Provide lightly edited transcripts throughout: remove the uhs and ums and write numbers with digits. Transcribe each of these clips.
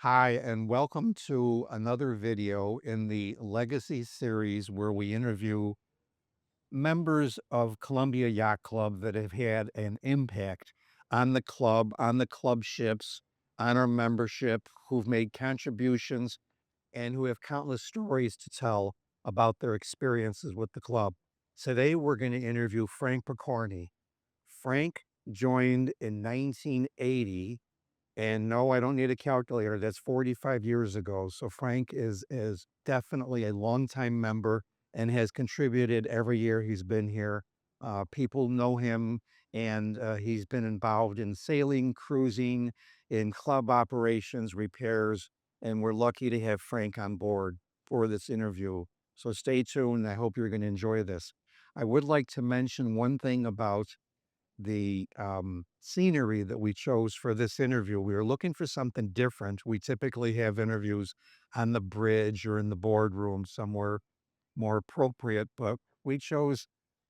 Hi, and welcome to another video in the Legacy series where we interview members of Columbia Yacht Club that have had an impact on the club ships, on our membership, who've made contributions, and who have countless stories to tell about their experiences with the club. Today, we're going to interview Frank Pokorny. Frank joined in 1980, and no, I don't need a calculator. That's 45 years ago. So Frank is definitely a longtime member and has contributed every year he's been here. People know him, and he's been involved in sailing, cruising, in club operations, repairs, and we're lucky to have Frank on board for this interview. So stay tuned. I hope you're going to enjoy this. I would like to mention one thing about the scenery that we chose for this interview. We were looking for something different. We typically have interviews on the bridge or in the boardroom somewhere more appropriate, but we chose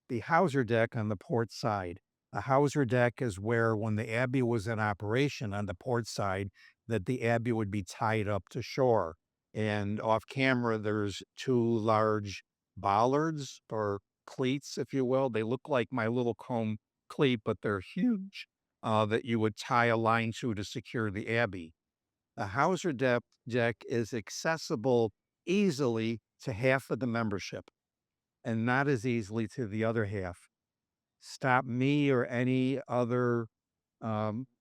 the hawser deck on the port side. The hawser deck is where, when the Abbey was in operation on the port side, that the Abbey would be tied up to shore. And off camera, there's two large bollards or cleats, if you will. They look like my little comb cleat, but they're huge, that you would tie a line to secure the Abbey. The deck is accessible easily to half of the membership and not as easily to the other half. Stop me or any other,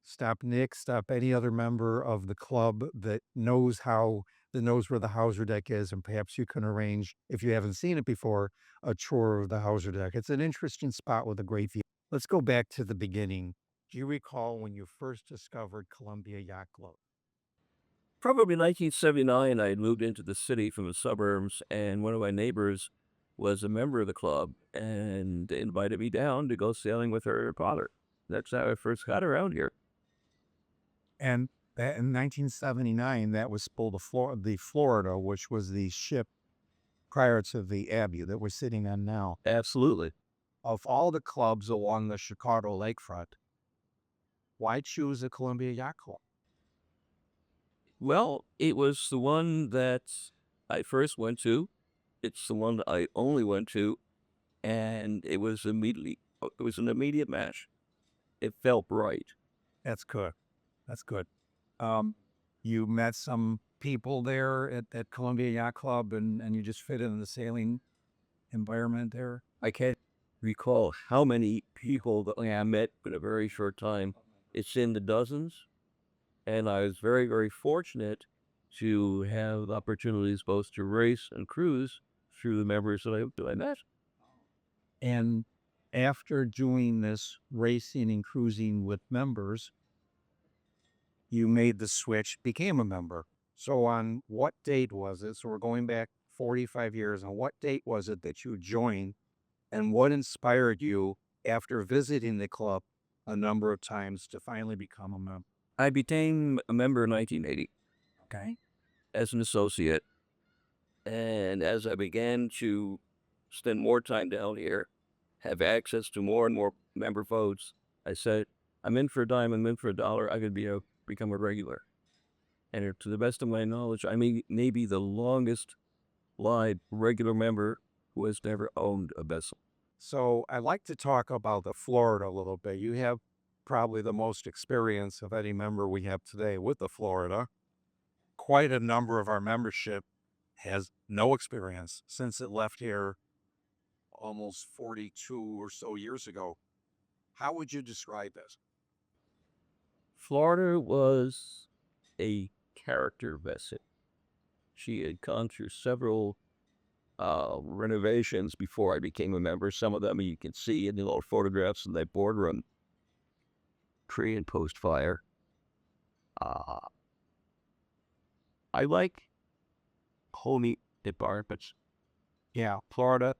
stop Nick, stop any other member of the club that knows where the hawser deck is, and perhaps you can arrange, if you haven't seen it before, a tour of the hawser deck. It's an interesting spot with a great view. Let's go back to the beginning. Do you recall when you first discovered Columbia Yacht Club? Probably 1979, I had moved into the city from the suburbs, and one of my neighbors was a member of the club and invited me down to go sailing with her father. That's how I first got around here. And that in 1979, that was the Florida, which was the ship prior to the Abbey that we're sitting on now. Absolutely. Of all the clubs along the Chicago lakefront, why choose the Columbia Yacht Club? Well, it was the one that I first went to. It's the one that I only went to, and it was an immediate match. It felt right. That's good. That's good. Um, you met some people there at Columbia Yacht Club, and you just fit in the sailing environment there. I can't recall how many people that I met in a very short time. It's in the dozens. And I was very, very fortunate to have opportunities both to race and cruise through the members that I met. And after doing this racing and cruising with members, you made the switch, became a member. So on what date was it? So we're going back 45 years. On what date was it that you joined, and what inspired you after visiting the club a number of times to finally become a member? I became a member in 1980 Okay. as an associate. And as I began to spend more time down here, have access to more and more member votes, I said, I'm in for a dime, I'm in for a dollar, I could become a regular. And to the best of my knowledge, I may be the longest live regular member who has never owned a vessel. So I'd like to talk about the Florida a little bit. You have probably the most experience of any member we have today with the Florida. Quite a number of our membership has no experience since it left here almost 42 or so years ago. How would you describe this? Florida was a character vessel. She had gone through several renovations before I became a member. Some of them you can see in the little photographs in that boardroom, pre and post fire. Uh, I like homey environments. Yeah, Florida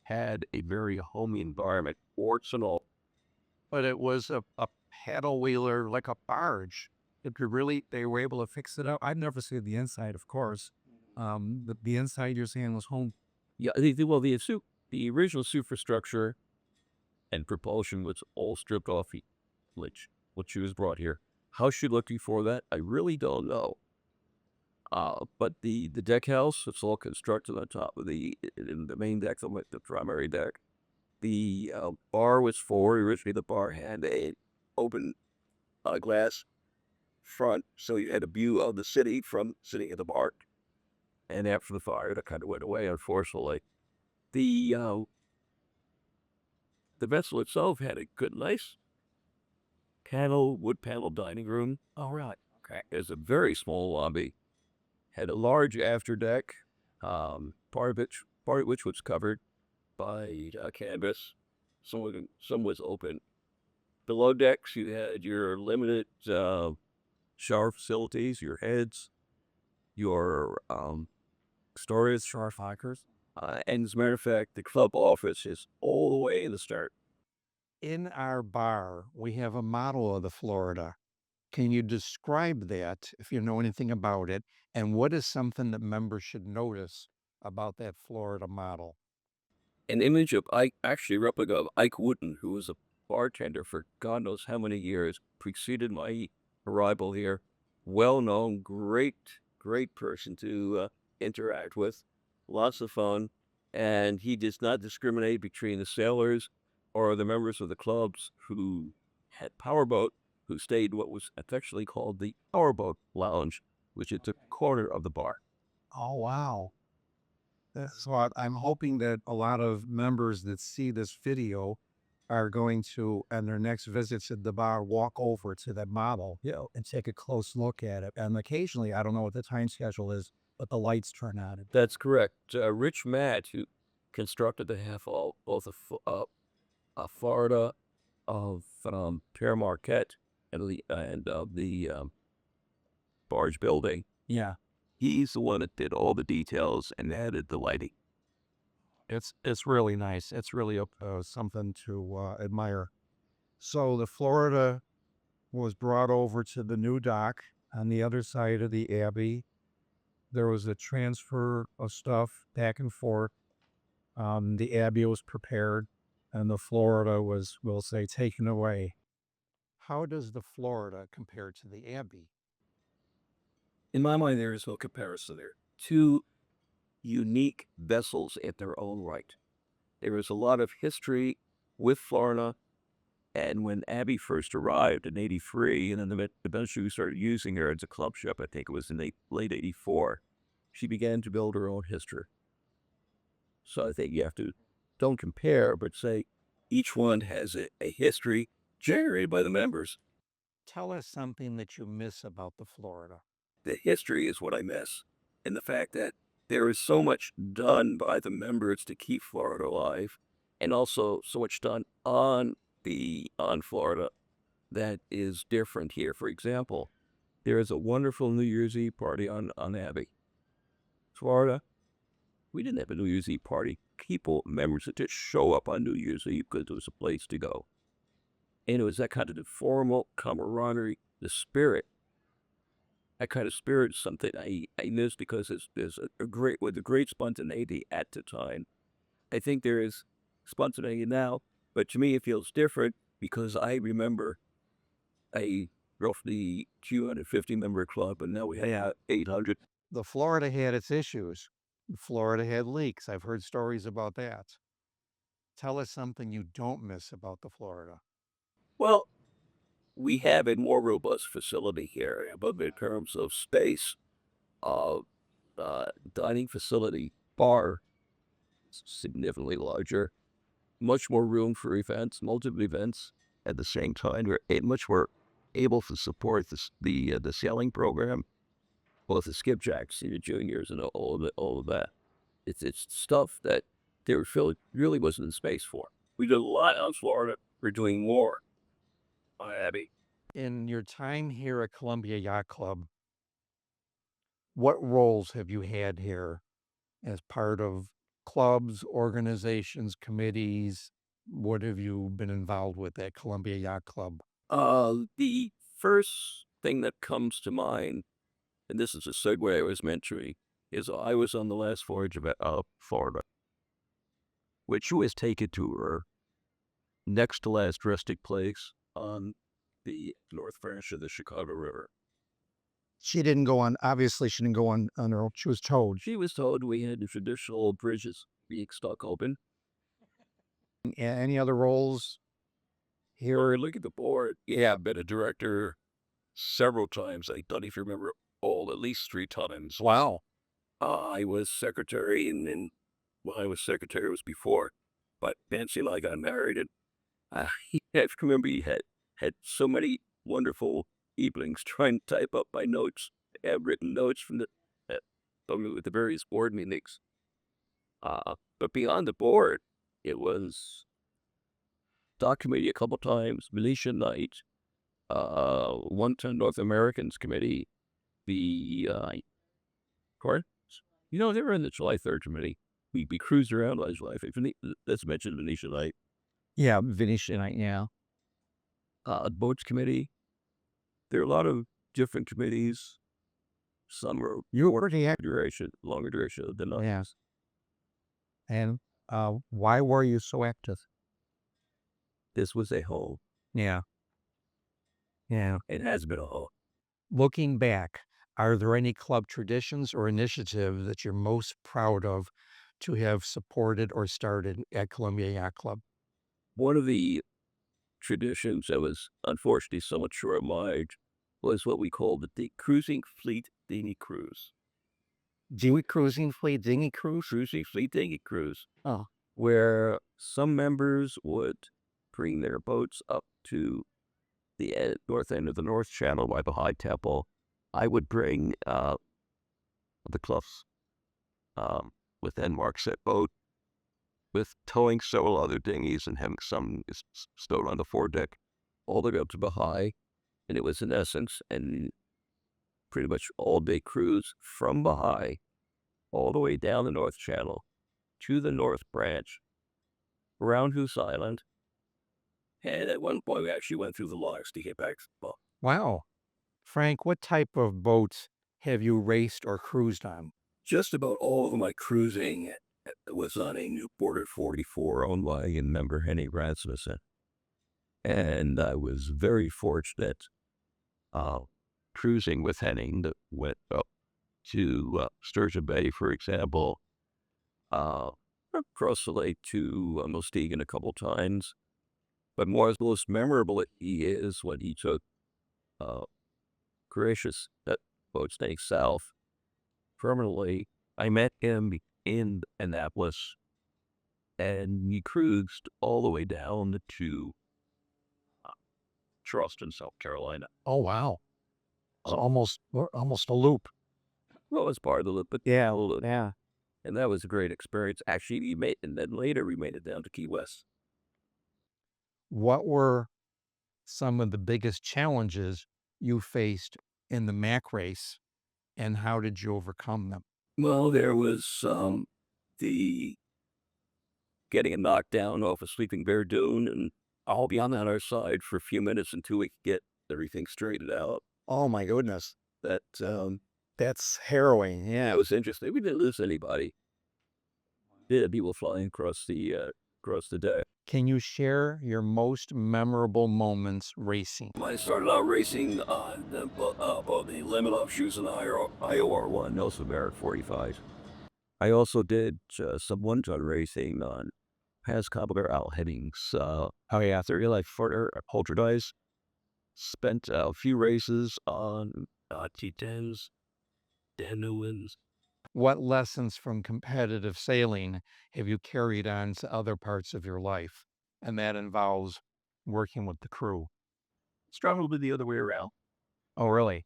had a very homey environment, ports and all. But it was a paddle wheeler, like a barge. They were able to fix it up. I've never seen the inside, of course. The inside you're saying was home. Yeah, the original superstructure and propulsion was all stripped off the which she was brought here. How she looked before that, I really don't know. But the deck house, it's all constructed on top of in the main deck, the primary deck. The bar was forward. Originally, the bar had a open glass front, so you had a view of the city from sitting at the bar. And after the fire, that kind of went away, unfortunately. The uh, the vessel itself had a good, nice wood panel dining room. Oh, really? Okay. It's a very small lobby. Had a large after deck, part of which was covered by canvas. Some was open. Below decks, you had your limited shower facilities, your heads, your storage, Shore Fockers. and as a matter of fact, the club office is all the way in the start. In our bar, we have a model of the Florida. Can you describe that if you know anything about it? And what is something that members should notice about that Florida model? An image of Ike, actually a replica of Ike Wooden, who was a bartender for God knows how many years, preceded my arrival here. Well known, great person to interact with. Lots of fun. And he does not discriminate between the sailors or the members of the clubs who had powerboat, who stayed what was affectionately called the powerboat lounge, which is the corner of the bar. Oh, wow. So I'm hoping that a lot of members that see this video are going to, on their next visits at the bar, walk over to that model, and take a close look at it. And occasionally, I don't know what the time schedule is, but the lights turn on. That's correct. Rich Matt, who constructed the half all, both Florida of Pierre Marquette and of the barge building. Yeah, He's the one that did all the details and added the lighting. it's really nice. It's really something to admire. So the Florida was brought over to the new dock on the other side of the Abbey. There was a transfer of stuff back and forth. The Abbey was prepared, and the Florida was, we'll say, taken away. How does the Florida compare to the Abbey? In my mind, there is no comparison there. Two unique vessels at their own right. There is a lot of history with Florida. And when Abbey first arrived in '83, and then eventually we started using her as a club ship, I think it was in the late '84, she began to build her own history. So I think you have to, don't compare, but say each one has a history generated by the members. Tell us something that you miss about the Florida. The history is what I miss. And the fact that there is so much done by the members to keep Florida alive, and also so much done on Florida that is different here. For example, there is a wonderful New Year's Eve party on Abbey. Florida, we didn't have a New Year's Eve party. Members that just show up on New Year's Eve because there was a place to go. And it was that kind of informal camaraderie, the spirit. That kind of spirit is something I miss because there's with a great spontaneity at the time. I think there is spontaneity now, but to me it feels different because I remember a roughly 250 member club, and now we have 800. The Florida had its issues. Florida had leaks. I've heard stories about that. Tell us something you don't miss about the Florida. Well, we have a more robust facility here, but in terms of space, uh, dining facility, bar, significantly larger, much more room for events, multiple events at the same time. We're much more able to support the sailing program, both the skipjacks, the juniors, and all of that. It's stuff that there really wasn't space for. We did a lot on Florida. We're doing more on Abbey. In your time here at Columbia Yacht Club, what roles have you had here as part of clubs, organizations, committees? What have you been involved with at Columbia Yacht Club? The first thing that comes to mind, and this is a segue I was mentioning, is I was on the last voyage of Florida, which was taken to her next to last resting place on the north branch of the Chicago River. She didn't go on, obviously, she didn't go on her own. She was towed. She was told we had the traditional bridges being stuck open. Any other roles here? Or look at the board. Yeah, I've been a director several times. I don't even remember all, at least 3 times. Wow. I was secretary, and then when I was secretary, it was before. But Nancy and I got married, and I I remember he had so many wonderful evenings trying to type up my notes, handwritten notes uh, from the various board meetings. But beyond the board, it was doc committee a couple times, Venetian Night, one time North Americans committee, the court. You know, they were in the July 3rd committee. We cruised around on July 5th. Let's mention Venetian Night. Yeah, Venetian Night, yeah. Boats committee. There are a lot of different committees. Some are You were the longer duration than others. yeah. And why were you so active? This was a whole. Yeah. Yeah. It has been a whole. Looking back, are there any club traditions or initiatives that you're most proud of to have supported or started at Columbia Yacht Club? One of the traditions that was unfortunately somewhat short-lived was what we call the cruising fleet dinghy cruise. Dinghy cruising fleet, dinghy cruise? Cruising fleet dinghy cruise, Oh, where some members would bring their boats up to the north end of the North Channel by the High Temple. I would bring the club's with Enmark's boat with towing several other dinghies and having some stowed on the foredeck all the way up to Baha'i. And it was in essence and pretty much all day cruise from Baha'i all the way down the North Channel to the North Branch, around Hoos Island. And at one point, we actually went through the locks to get back to the boat. wow. Frank, what type of boats have you raced or cruised on? Just about all of my cruising was on a Newport 44 owned by a member Henny Rasmussen. And I was very fortunate cruising with Henning that went up to Sturgeon Bay, for example, across the lake to Muskegon a couple times. But most memorable he is when he took Gracious, that boat staying south permanently. I met him in Annapolis, and he cruised all the way down to Charleston, South Carolina. Oh, wow. It's Oh. almost a loop. Well, it was part of the loop, but Yeah, a little- yeah. and that was a great experience. Actually, and then later we made it down to Key West. What were some of the biggest challenges you faced in the Mac race, and how did you overcome them? Well, there was the getting a knockdown off a sleeping bear dune, and I'll be on our side for a few minutes until we get everything straightened out. Oh my goodness. That That's harrowing. yeah, it was interesting. We didn't lose anybody. Yeah, people flying across the deck. Can you share your most memorable moments racing? I started out racing on the limit off shoes in the IOR one, Nelson Barrett 45. I also did some one-ton racing on past Cobbler Al Hennings. Oh yeah. 30 life further Poltergeist. Spent a few races on T10s, Dan Newlands. What lessons from competitive sailing have you carried on to other parts of your life? And that involves working with the crew. It's probably the other way around. Oh, really?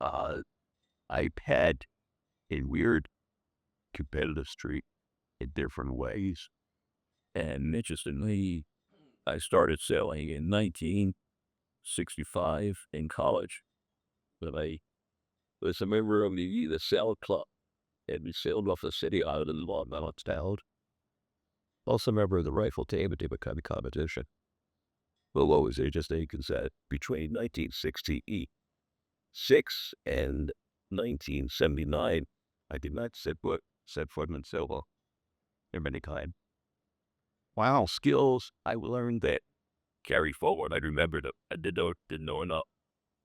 I've had a weird competitive streak in different ways. And interestingly, I started sailing in 1965 in college. But I was a member of the Sail Club, and we sailed off the city island in Long Island. Also a member of the rifle team at the competition. Well, what was interesting is that between 1966 and 1979, I did not set foot in Silva of any kind. Wow. Skills I learned that carry forward. I remembered it. I didn't know enough.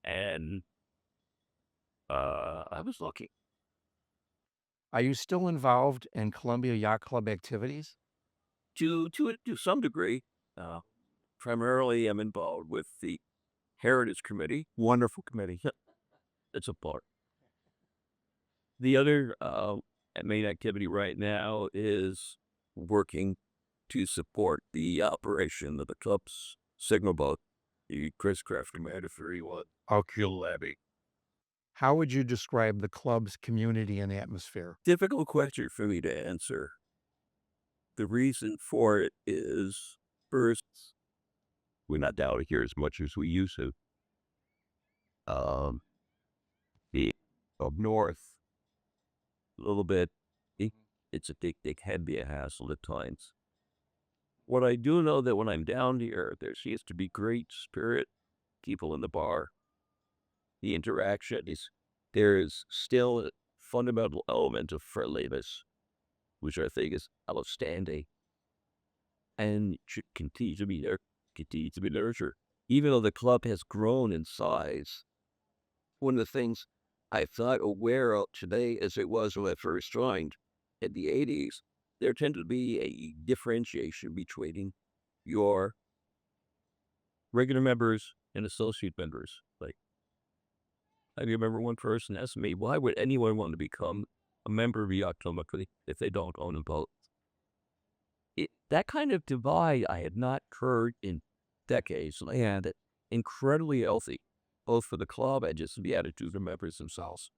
And I was lucky. Are you still involved in Columbia Yacht Club activities? To some degree, uh, primarily I'm involved with the Heritage Committee. Wonderful committee. It's a part. The other main activity right now is working to support the operation of the club's signal boat, the Chris Craft Commander 31, Abbey. How would you describe the club's community and atmosphere? Difficult question for me to answer. The reason for it is first, we're not down here as much as we used to. Um, the up north a little bit, it, it's a big can be a hassle at times. What I do know that when I'm down here, there seems to be great spirit, people in the bar. The interaction is there is still a fundamental element of friendliness, which I think is outstanding and should continue to be nurtured. Even though the club has grown in size, one of the things I'm not aware of today as it was when I first joined in the 80s, there tended to be a differentiation between your regular members and associate members. Like, I remember one person asked me, why would anyone want to become a member of Yacht Club if they don't own a boat? That kind of divide I had not heard in decades, and incredibly healthy, both for the club and just the attitude of the members themselves.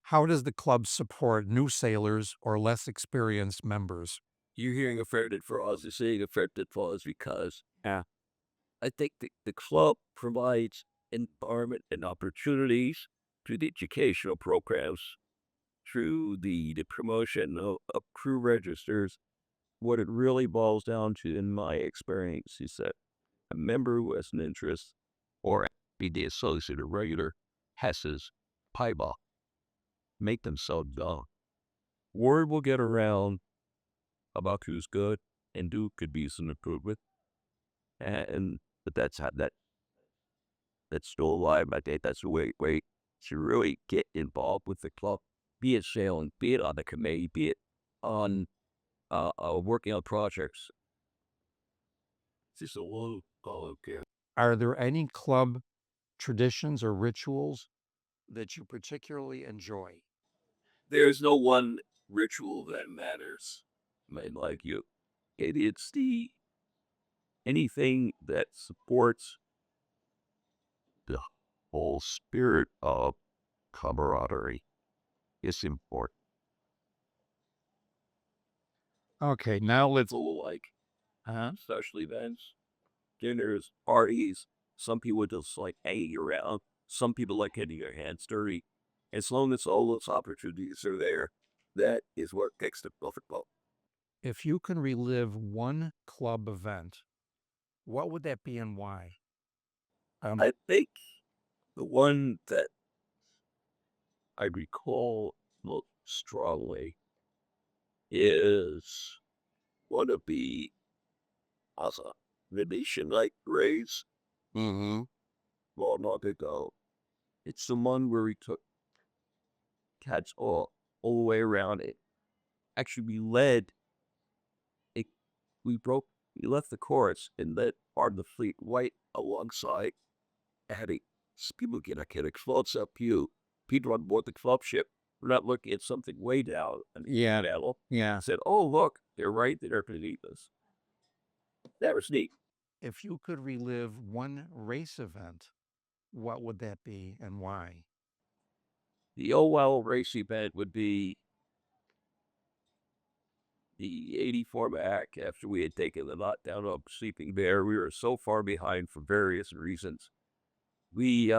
How does the club support new sailors or less experienced members? You're hearing a fair bit for us, you're seeing a fair bit for us because I think the club provides environment and opportunities through the educational programs, through the promotion of crew registers. What it really boils down to, in my experience, is that a member who has an interest or be the associate or regular has his pieball, make themselves known. Word will get around about who's good and who could be some improvement. And but that's still alive. I think that's the way to really get involved with the club, be it sailing, be it on the committee, be it on working on projects. It's just a little okay. Are there any club traditions or rituals that you particularly enjoy? There's no one ritual that matters. Like you, it's the anything that supports the whole spirit of camaraderie is important. Okay, now let's. People like social events, dinners, parties. Some people just like hanging around. Some people like getting their hands dirty. As long as all those opportunities are there, that is what makes the perfect boat. If you can relive one club event, what would that be and why? I think the one that I recall most strongly is one of the Venetian Night race Mm-hmm. long ago. It's the one where we took cats all the way around it. Actually, it, we broke, we left the course and led part of the fleet right alongside Abbey. People get a close up view. People on board the club ship. We're not looking at something way down and Yeah. level. Yeah. Said, oh, look, they're right there beneath us. That was neat. If you could relive one race event, what would that be and why? The OWL race event would be the 84 Mac after we had taken the lot down of Sleeping Bear. We were so far behind for various reasons. We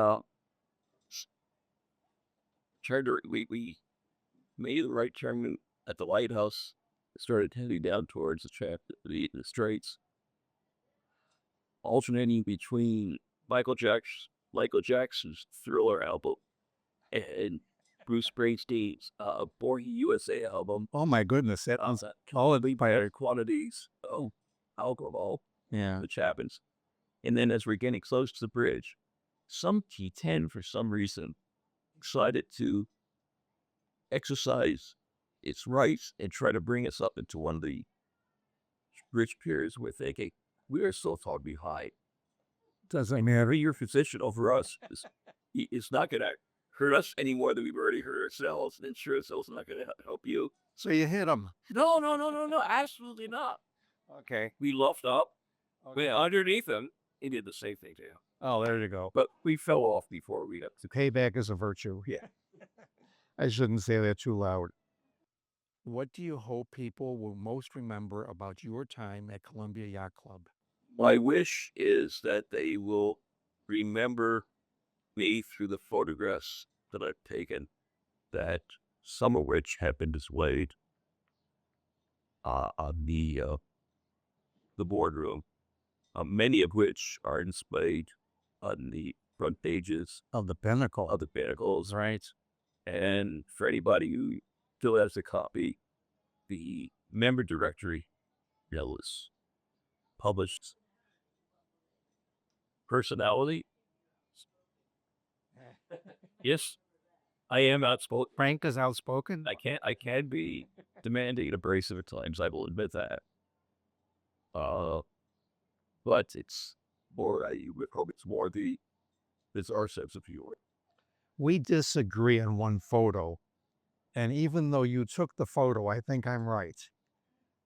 we made the right turn at the lighthouse, started heading down towards the straits, alternating between Michael Jackson's Thriller album and Bruce Springsteen's Born USA album. Oh my goodness, that sounds All of the higher quantities of alcohol, yeah. which happens. And then as we're getting close to the bridge, some T10 for some reason decided to exercise its rights and try to bring us up into one of the rich periods we're thinking, we are so far behind. Doesn't matter. Your position over us is not going to hurt us any more than we've already hurt ourselves. And sure, it's also not going to help you. So you hit him. No, absolutely not. Okay. We luffed up. Okay. But underneath him, he did the same thing to him. Oh, there you go. But we fell off before we got The payback is a virtue. Yeah. I shouldn't say that too loud. What do you hope people will most remember about your time at Columbia Yacht Club? My wish is that they will remember me through the photographs that I've taken, that some of which have been displayed on the boardroom, many of which are displayed on the front pages Of the pinnacle. of the Pinnacles. Right. And for anybody who still has a copy, the member directory that was published. Personality. Yes, I am outspoken. Frank is outspoken. I can be demanding and abrasive at times. I will admit that. But it's more. I would hope it's more it's our sense of humor. We disagree on one photo. And even though you took the photo, I think I'm right.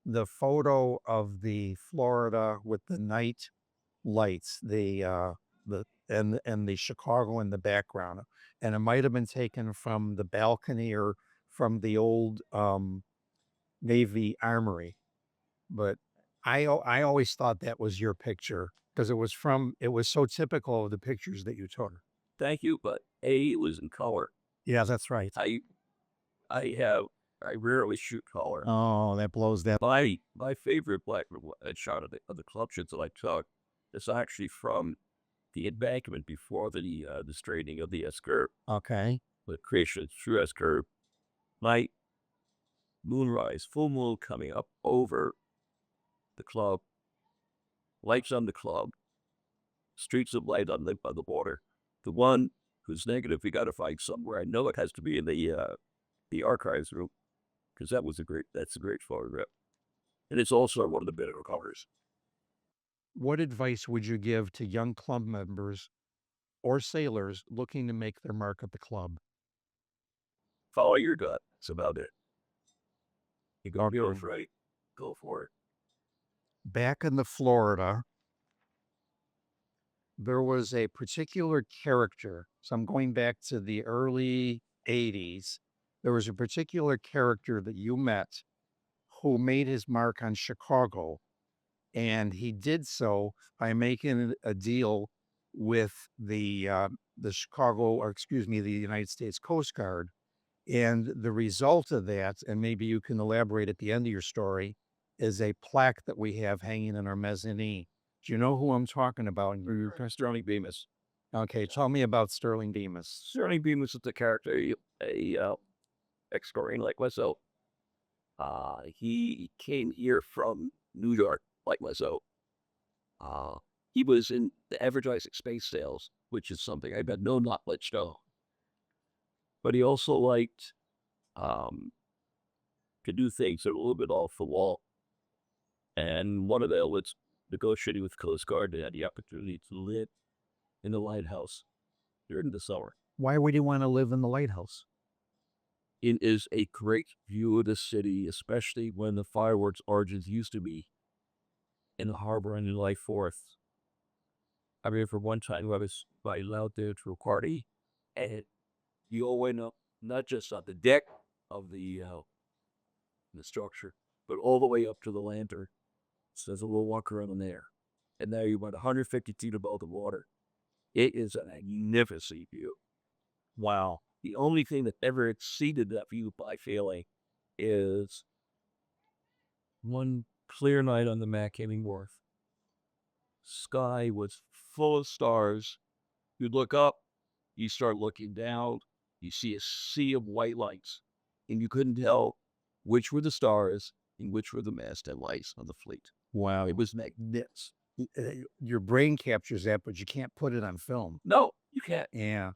The photo of the Florida with the night lights, and the Chicago in the background, and it might have been taken from the balcony or from the old Navy Armory, but I always thought that was your picture because it was so typical of the pictures that you took. Thank you, but it was in color. Yeah, that's right. I rarely shoot color. Oh, that blows that. My favorite black shot of the club shots that I took is actually from the embankment before the straightening of the S curve, Okay. the creation of the true S curve. Night, moonrise, full moon coming up over the club, lights on the club, streets of light on the water. The one who's negative, we got to find somewhere. I know it has to be in the archives room because that's a great photograph, and it's also one of the better colors. What advice would you give to young club members or sailors looking to make their mark at the club? Follow your gut. That's about it. You go Okay. right. Go for it. Back in the Florida, there was a particular character. So I'm going back to the early 80s. There was a particular character that you met who made his mark on Chicago. And he did so by making a deal with the Chicago, or excuse me, the United States Coast Guard. And the result of that, and maybe you can elaborate at the end of your story, is a plaque that we have hanging in our mezzanine. Do you know who I'm talking about? Sterling Beamus. Okay, tell me about Sterling Beamus. Sterling Beamus is the character, a ex-Marine like myself. He came here from New York like myself. He was in the advertising space sales, which is something I had no knowledge of. But he also liked to do things that are a little bit off the wall. And one of them was negotiating with Coast Guard and had the opportunity to live in the lighthouse during the summer. Why would you want to live in the lighthouse? It is a great view of the city, especially when the fireworks origins used to be in the harbor on July 4th. I remember one time I was out there to a party, and you all went up, not just on the deck of the structure, but all the way up to the lantern. So there's a little walk around in there. And now you're about 150 feet above the water. It is a magnificent view. Wow. The only thing that ever exceeded that view by failing is one clear night on the Mackinac Wharf. Sky was full of stars. You look up, you start looking down, you see a sea of white lights, and you couldn't tell which were the stars and which were the masthead lights on the fleet. Wow. It was magnificent. Your brain captures that, but you can't put it on film. No, you can't. Yeah.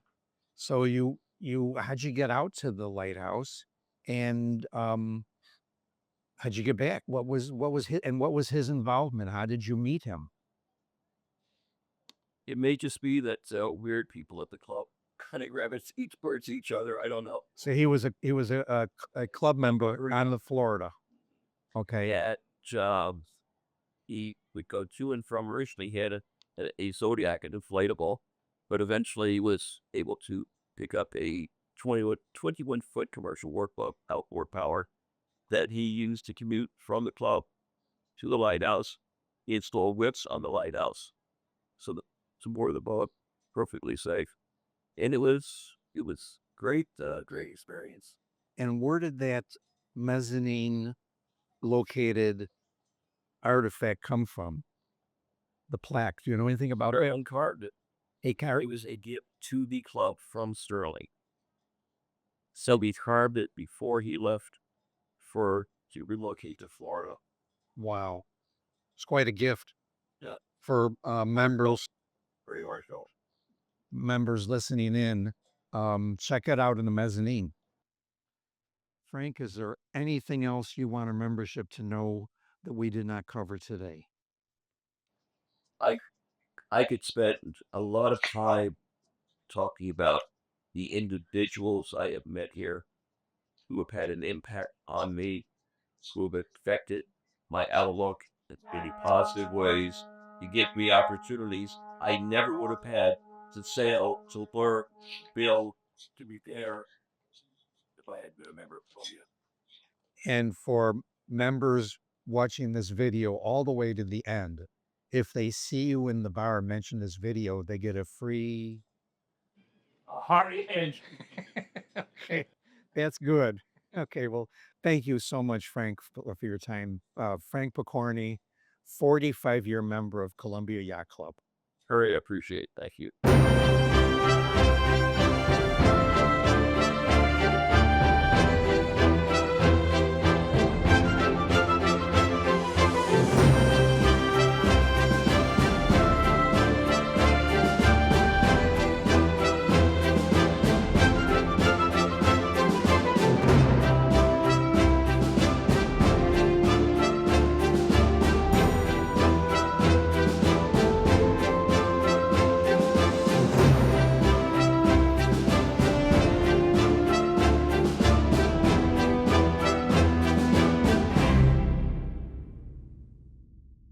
So you how'd you get out to the lighthouse, and how'd you get back? What was his involvement? How did you meet him? It may just be that weird people at the club kind of gravitate towards each other. I don't know. So he was a club member on the Florida. Okay. Yeah, jobs. He would go to and from. Originally, he had a Zodiac, an inflatable, but eventually he was able to pick up a 21-foot commercial workboat, outboard power, that he used to commute from the club to the lighthouse. He installed whips on the lighthouse, so the to moor the boat perfectly safe. And it was great, great experience. And where did that mezzanine located artifact come from? The plaque. Do you know anything about it? Very uncarved it. A car. It was a gift to the club from Sterling. So we carved it before he left to relocate to Florida. Wow. It's quite a gift. Yeah. For Very heartfelt. members listening in. Check it out in the mezzanine. Frank, is there anything else you want our membership to know that we did not cover today? I could spend a lot of time talking about the individuals I have met here who have had an impact on me, who have affected my outlook in many positive ways. You give me opportunities I never would have had to sail, to learn, build, to be there if I had been a member of Columbia. And for members watching this video all the way to the end, if they see you in the bar mention this video, they get a free Hardy Edge. Okay, that's good. Okay, well, thank you so much, Frank, for your time. Frank Pokorny, 45-year member of Columbia Yacht Club. Very appreciate it. Thank you.